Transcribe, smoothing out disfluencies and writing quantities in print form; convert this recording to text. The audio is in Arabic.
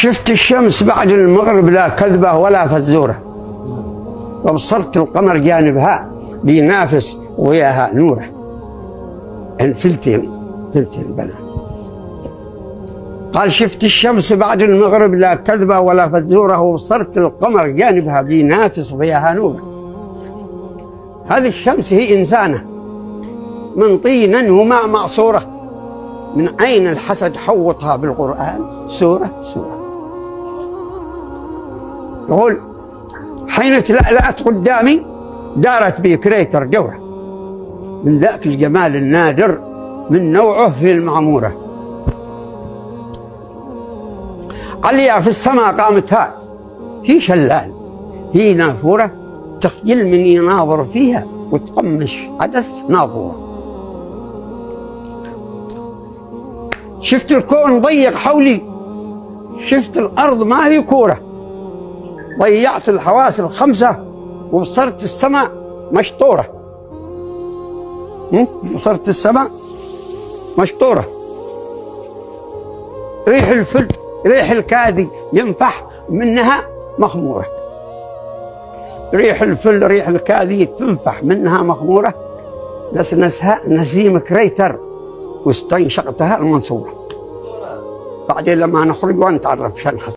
شفت الشمس بعد المغرب لا كذبة ولا فزورة، وابصرت القمر جانبها بينافس وياها نوره. يعني ثلثين بنات. قال شفت الشمس بعد المغرب لا كذبة ولا فزورة، وابصرت القمر جانبها بينافس ضياها نوره. هذه الشمس هي إنسانة من طين وماء معصورة، من عين الحسد حوطها بالقرآن سورة سورة. يقول حين تلألأت قدامي دارت بي كريتر جوهر، من ذاك الجمال النادر من نوعه في المعمورة. عليا في السماء قامتها هي شلال، هي نافورة تخجل من يناظر فيها وتقمش عدس ناظورة. شفت الكون ضيق حولي، شفت الأرض ما هي كورة، ضيعت الحواس الخمسة وبصرت السماء مشطورة. بصرت السماء مشطورة. ريح الفل ريح الكاذي ينفح منها مخمورة. ريح الفل ريح الكاذي تنفح منها مخمورة، نسنسها نسيم كريتر واستنشقتها المنصورة. بعدين لما نخرج ونتعرف شنحس.